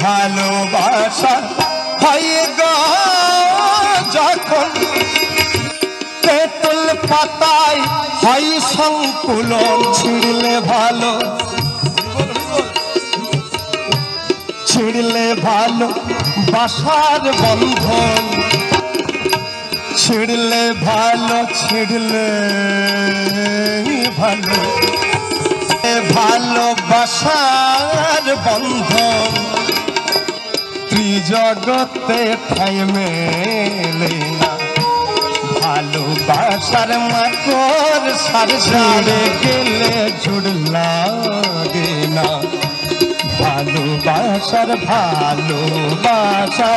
ভালোবাসা হয় গো যখন তেঁতুল পাতায় হয় সংকুলন ছিঁড়লে ভালো ছিঁড়লে ভালো বাসার বন্ধন ছিঁড়লে ভালো ভালোবাসার বন্ধন ত্রিজগতে ঠাই মেলে না ভালোবাসার মাকড় সার সারে গেলে ঝুড় লাগে না ভালোবাসার ভালোবাসা